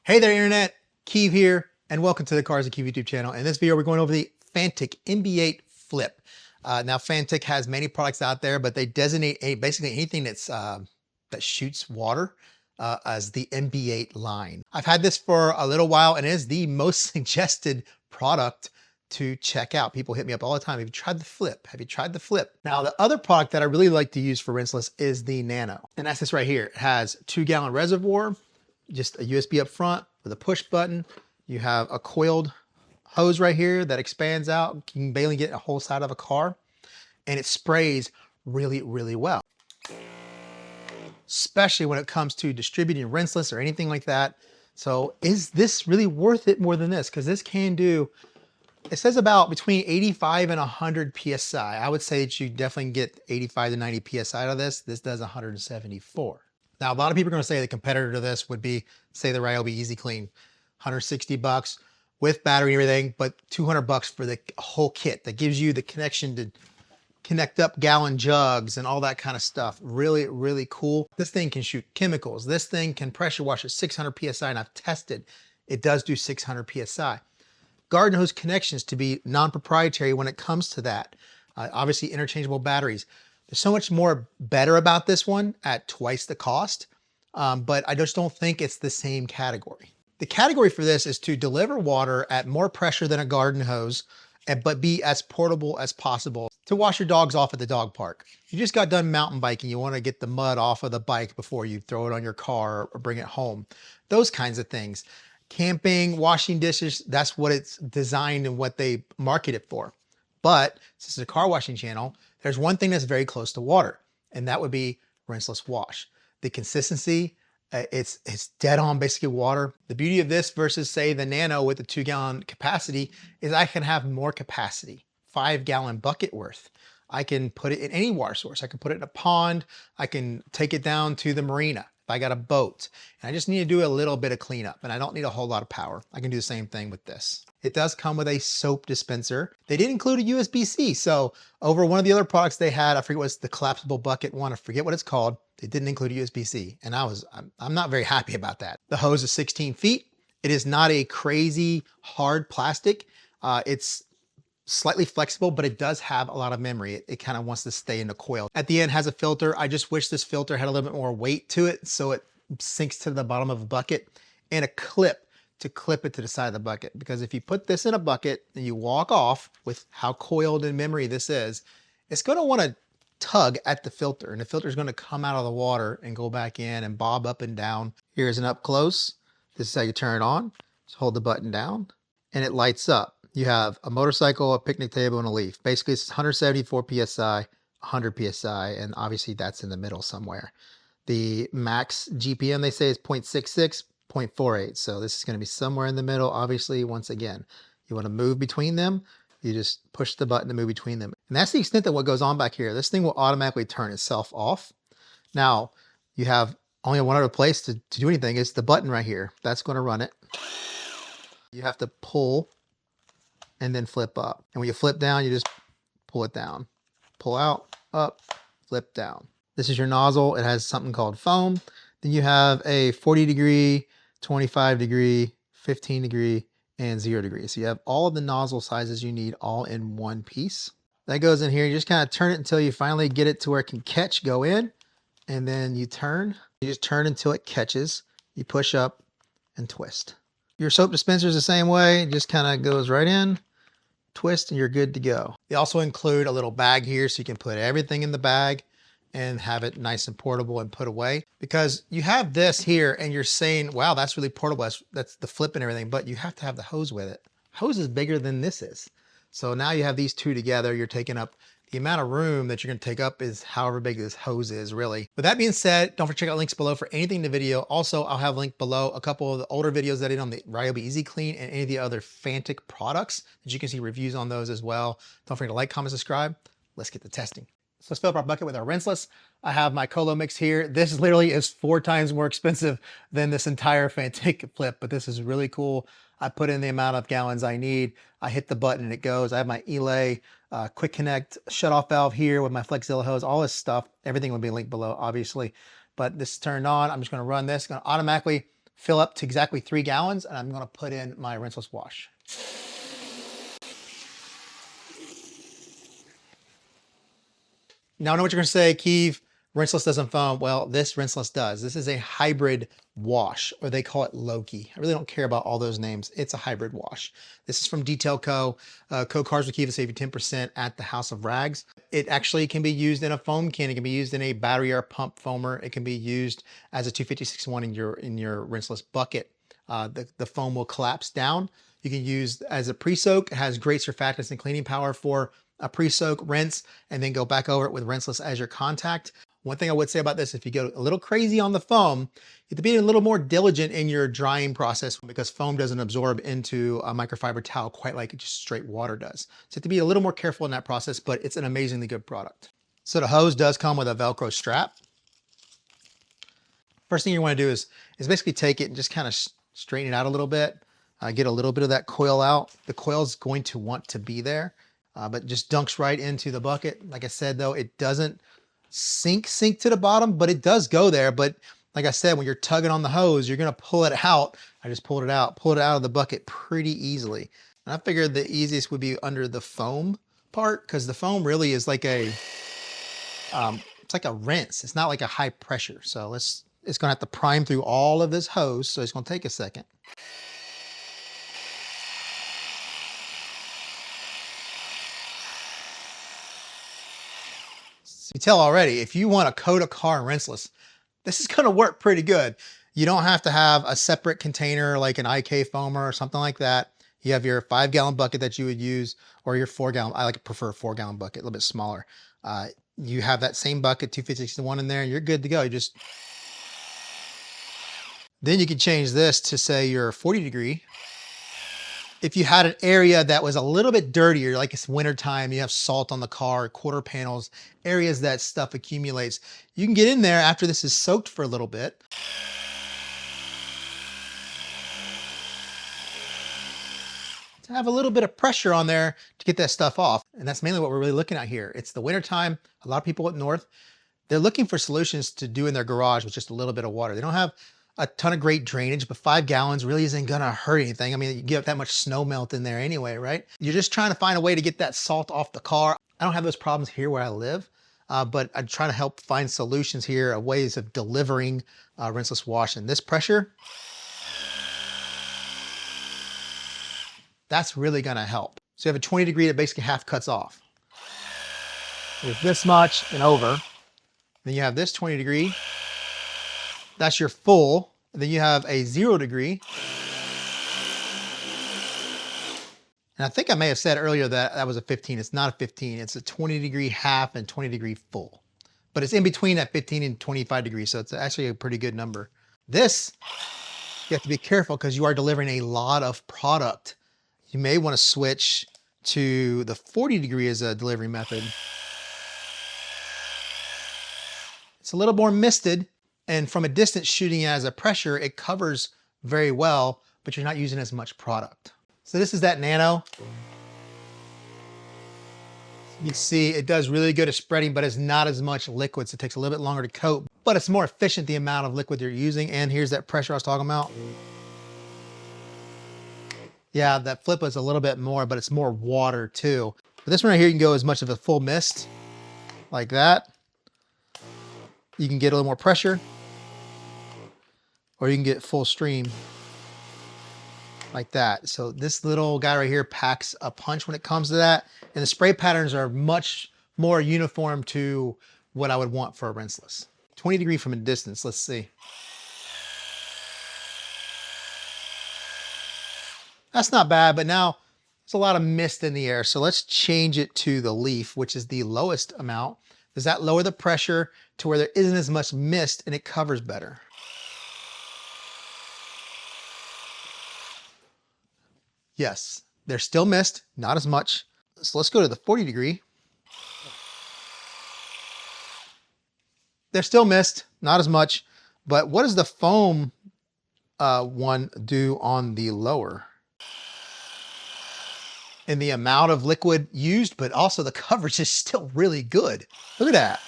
Hey there, Internet. Keeve here, and welcome to the Cars and Keeve YouTube channel. In this video, we're going over the Fanttik NB8 Flip. Now, Fanttik has many products out there, but they designate basically anything that shoots water as the NB8 line. I've had this for a little while, and it is the most suggested product to check out. People hit me up all the time. Have you tried the Flip? Have you tried the Flip? Now, the other product that I really like to use for Rinseless is the Nano. And that's this right here. It has 2-gallon reservoir, just a USB up front with a push button. You have a coiled hose right here that expands out. You can barely get a whole side of a car, and it sprays really, really well, especially when it comes to distributing rinseless or anything like that. So is this really worth it more than this? Because this can do, it says about between 85 and 100 PSI. I would say that you definitely get 85 to 90 PSI out of this. This does 174. Now, a lot of people are going to say the competitor to this would be, say, the Ryobi Easy Clean, 160 bucks with battery and everything, but 200 bucks for the whole kit that gives you the connection to connect up gallon jugs and all that kind of stuff. Really, really cool. This thing can shoot chemicals. This thing can pressure wash at 600 PSI, and I've tested. It does do 600 PSI. Garden hose connections to be non-proprietary when it comes to that. Obviously, interchangeable batteries. There's so much more better about this one at twice the cost, but I just don't think it's the same category. The category for this is to deliver water at more pressure than a garden hose, but be as portable as possible to wash your dogs off at the dog park. You just got done mountain biking. You want to get the mud off of the bike before you throw it on your car or bring it home. Those kinds of things. Camping, washing dishes, that's what it's designed and what they market it for. But since it's a car washing channel, there's one thing that's very close to water, and that would be rinseless wash. The consistency, it's dead on basically water. The beauty of this versus say the Nano with the 2-gallon capacity is I can have more capacity, 5-gallon bucket worth. I can put it in any water source. I can put it in a pond. I can take it down to the marina if I got a boat. And I just need to do a little bit of cleanup, and I don't need a whole lot of power. I can do the same thing with this. It does come with a soap dispenser. They did include a USB-C. So over one of the other products they had, I forget what's the collapsible bucket one, I forget what it's called. They didn't include a USB-C. And I'm not very happy about that. The hose is 16 feet. It is not a crazy hard plastic. It's slightly flexible, but it does have a lot of memory. It kind of wants to stay in the coil. At the end has a filter. I just wish this filter had a little bit more weight to it so it sinks to the bottom of the bucket, and a clip to clip it to the side of the bucket. Because if you put this in a bucket and you walk off with how coiled in memory this is, it's going to want to tug at the filter, and the filter is going to come out of the water and go back in and bob up and down. Here's an up close. This is how you turn it on. Just hold the button down and it lights up. You have a motorcycle, a picnic table, and a leaf. Basically, it's 174 PSI, 100 PSI, and obviously that's in the middle somewhere. The max GPM, they say, is 0.66, 0.48. So this is going to be somewhere in the middle. Obviously, once again, you want to move between them. You just push the button to move between them. And that's the extent of what goes on back here. This thing will automatically turn itself off. Now, you have only one other place to do anything. It's the button right here. That's going to run it. You have to pull and then flip up. And when you flip down, you just pull it down. Pull out, up, flip down. This is your nozzle. It has something called foam. Then you have a 40 degree, 25 degree, 15 degree, and 0 degree. So you have all of the nozzle sizes you need all in one piece. That goes in here. You just kind of turn it until you finally get it to where it can catch, go in, and then you turn. You just turn until it catches. You push up and twist. Your soap dispenser is the same way. It just kind of goes right in, twist, and you're good to go. They also include a little bag here so you can put everything in the bag and have it nice and portable and put away. Because you have this here and you're saying, wow, that's really portable. That's the Flip and everything, but you have to have the hose with it. Hose is bigger than this is. So now you have these two together, you're taking up the amount of room that you're going to take up is however big this hose is, really. With that being said, don't forget to check out links below for anything in the video. Also, I'll have a link below a couple of the older videos that I did on the Ryobi Easy Clean and any of the other Fanttik products that you can see reviews on those as well. Don't forget to like, comment, subscribe. Let's get to testing. So let's fill up our bucket with our rinseless. I have my Colo mix here. This literally is 4 times more expensive than this entire Fanttik Flip, but this is really cool. I put in the amount of gallons I need. I hit the button and it goes. I have my Elay quick connect shutoff valve here with my Flexzilla hose, all this stuff. Everything will be linked below, obviously. But this is turned on. I'm just going to run this. Going to automatically fill up to exactly 3 gallons, and I'm gonna put in my rinseless wash. Now I know what you're gonna say, Keeve, rinseless doesn't foam. Well, this rinseless does. This is a hybrid wash, or they call it Loki. I really don't care about all those names. It's a hybrid wash. This is from Detail Co. Code Cars with Keeve will save you 10% at the House of Rags. It actually can be used in a foam can. It can be used in a battery or pump foamer. It can be used as a 256-1 in your rinseless bucket. The foam will collapse down. You can use as a pre-soak. It has great surfactants and cleaning power for a pre-soak, rinse, and then go back over it with rinseless as your contact. One thing I would say about this, if you go a little crazy on the foam, you have to be a little more diligent in your drying process because foam doesn't absorb into a microfiber towel quite like just straight water does. So you have to be a little more careful in that process, but it's an amazingly good product. So the hose does come with a Velcro strap. First thing you want to do is basically take it and just kind of straighten it out a little bit. Get a little bit of that coil out. The coil is going to want to be there. But just dunks right into the bucket. Like I said, though, it doesn't sink to the bottom, but it does go there. But like I said, when you're tugging on the hose, you're going to pull it out. I just pulled it out of the bucket pretty easily. And I figured the easiest would be under the foam part, because the foam really is like it's like a rinse. It's not like a high pressure. So it's going to have to prime through all of this hose. So it's going to take a second. You tell already, if you want to coat a car in rinseless, this is going to work pretty good. You don't have to have a separate container like an IK foamer or something like that. You have your 5-gallon bucket that you would use, or your 4-gallon. I prefer a 4-gallon bucket, a little bit smaller. You have that same bucket, 256-1 in there, and you're good to go. Then you can change this to say your 40 degree. If you had an area that was a little bit dirtier, like it's wintertime, you have salt on the car, quarter panels, areas that stuff accumulates, you can get in there after this is soaked for a little bit. To have a little bit of pressure on there to get that stuff off. And that's mainly what we're really looking at here. It's the wintertime. A lot of people up north, they're looking for solutions to do in their garage with just a little bit of water. They don't have a ton of great drainage, but 5 gallons really isn't gonna hurt anything. I mean, you get that much snow melt in there anyway, right? You're just trying to find a way to get that salt off the car. I don't have those problems here where I live, but I try to help find solutions here of ways of delivering rinseless wash. And this pressure, that's really gonna help. So you have a 20 degree that basically half cuts off. There's this much and over. Then you have this 20 degree. That's your full. And then you have a 0 degree. And I think I may have said earlier that that was a 15. It's not a 15. It's a 20 degree half and 20 degree full. But it's in between that 15 and 25 degrees. So it's actually a pretty good number. This, you have to be careful because you are delivering a lot of product. You may want to switch to the 40 degree as a delivery method. It's a little more misted. And from a distance shooting as a pressure, it covers very well, but you're not using as much product. So this is that nano. You can see it does really good at spreading, but it's not as much liquid. So it takes a little bit longer to coat, but it's more efficient the amount of liquid you're using. And here's that pressure I was talking about. Yeah, that flip is a little bit more, but it's more water too. But this one right here, you can go as much of a full mist like that. You can get a little more pressure. Or you can get full stream like that. So this little guy right here packs a punch when it comes to that. And the spray patterns are much more uniform to what I would want for a rinseless. 20 degree from a distance, let's see. That's not bad, but now there's a lot of mist in the air. So let's change it to the leaf, which is the lowest amount. Does that lower the pressure to where there isn't as much mist and it covers better? Yes, there's still mist, not as much. So let's go to the 40 degree. There's still mist, not as much. But what does the foam one do on the lower? And the amount of liquid used, but also the coverage is still really good. Look at that.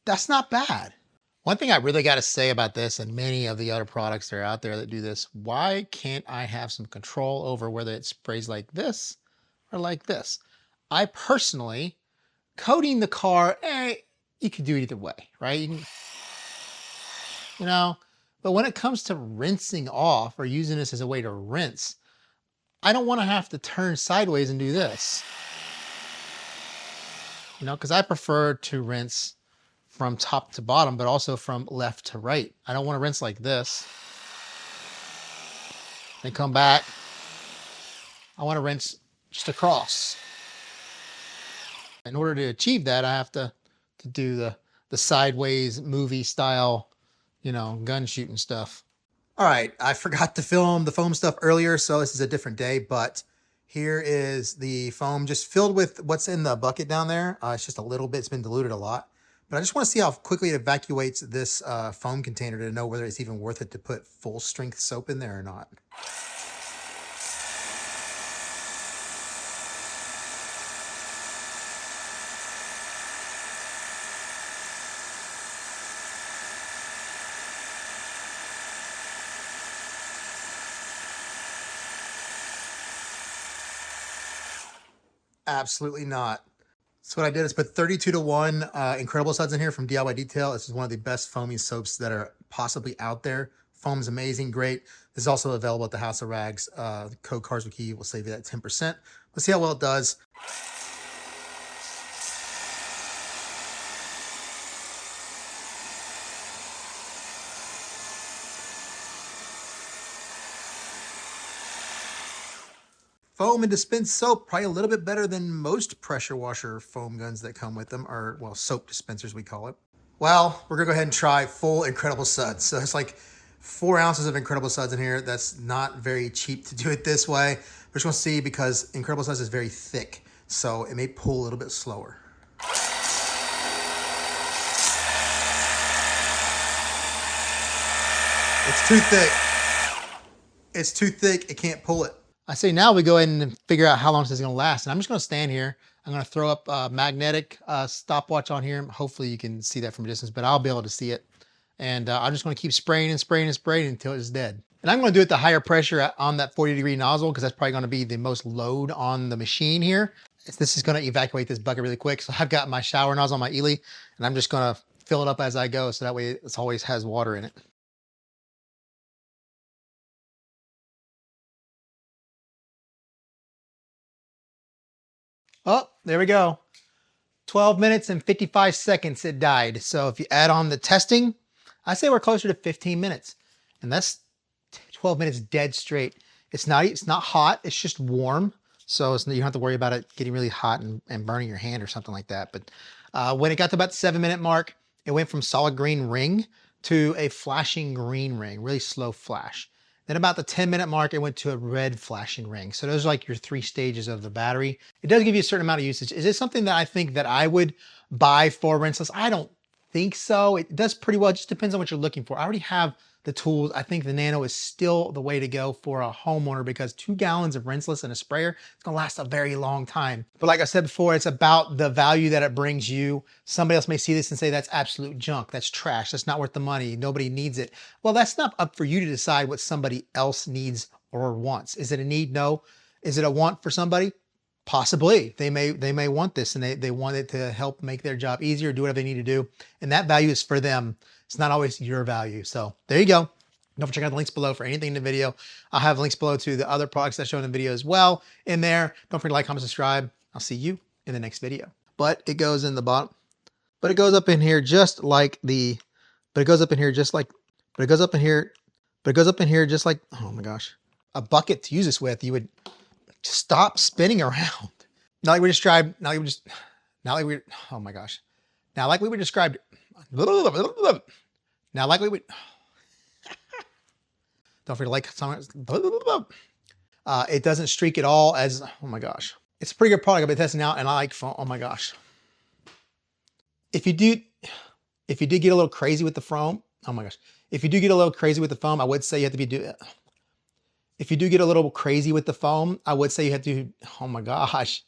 That's not bad. One thing I really got to say about this and many of the other products that are out there that do this, why can't I have some control over whether it sprays like this or like this? I personally, coating the car, you could do it either way, right? You know, but when it comes to rinsing off or using this as a way to rinse, I don't want to have to turn sideways and do this, because I prefer to rinse from top to bottom, but also from left to right. I don't want to rinse like this, then come back. I want to rinse just across. In order to achieve that, I have to do the sideways movie style, gun shooting stuff. All right, I forgot to film the foam stuff earlier, so this is a different day, but here is the foam just filled with what's in the bucket down there. It's just a little bit, it's been diluted a lot. But I just want to see how quickly it evacuates this foam container to know whether it's even worth it to put full strength soap in there or not. Absolutely not. So what I did is put 32 to 1 Incredible Suds in here from DIY Detail. This is one of the best foaming soaps that are possibly out there. Foam's amazing, great. This is also available at the House of Rags. Code CARSWithKey will save you that 10%. Let's see how well it does. Foam and dispensed soap, probably a little bit better than most pressure washer foam guns that come with them, or well, soap dispensers we call it. Well, we're gonna go ahead and try full Incredible Suds. So it's like 4 ounces of Incredible Suds in here. That's not very cheap to do it this way. We're just gonna see because Incredible Suds is very thick, so it may pull a little bit slower. It's too thick. It's too thick, it can't pull it. I say now we go ahead and figure out how long this is going to last. And I'm just going to stand here. I'm going to throw up a magnetic stopwatch on here. Hopefully you can see that from a distance, but I'll be able to see it. And I'm just going to keep spraying and spraying and spraying until it's dead. And I'm going to do it the higher pressure on that 40-degree nozzle because that's probably going to be the most load on the machine here. This is going to evacuate this bucket really quick. So I've got my shower nozzle on my Ely, and I'm just going to fill it up as I go. So that way it always has water in it. Oh, there we go. 12 minutes and 55 seconds it died. So if you add on the testing, I say we're closer to 15 minutes. And that's 12 minutes dead straight. It's not hot, it's just warm. So you don't have to worry about it getting really hot and burning your hand or something like that. But when it got to about the 7-minute mark, it went from solid green ring to a flashing green ring, really slow flash. Then about the 10-minute mark, it went to a red flashing ring. So those are like your 3 stages of the battery. It does give you a certain amount of usage. Is this something that I think that I would buy for Rinseless? I don't think so. It does pretty well. It just depends on what you're looking for. I already have the tools. I think the Nano is still the way to go for a homeowner because 2 gallons of Rinseless in a sprayer, it's gonna last a very long time. But like I said before, it's about the value that it brings you. Somebody else may see this and say, that's absolute junk, that's trash, that's not worth the money, nobody needs it. Well, that's not up for you to decide what somebody else needs or wants. Is it a need? No. Is it a want for somebody? Possibly. They may want this and they want it to help make their job easier, do whatever they need to do. And that value is for them. It's not always your value. So there you go. Don't forget to check out the links below for anything in the video. I'll have links below to the other products that show in the video as well in there. Don't forget to like, comment, subscribe. I'll see you in the next video. But it goes in the bottom. But it goes up in here just like the, but it goes up in here just like, but it goes up in here, but it goes up in here just like, oh my gosh, a bucket to use this with. You would stop spinning around. Not like we described, not like we just, not like we, oh my gosh. Now like we were described, now like we would, don't forget to like something. It doesn't streak at all as, oh my gosh. It's a pretty good product. I've been testing out and I like foam. Oh my gosh. If you did get a little crazy with the foam, oh my gosh. If you do get a little crazy with the foam, I would say you have to be, if you do get a little crazy with the foam, I would say you have to, oh my gosh.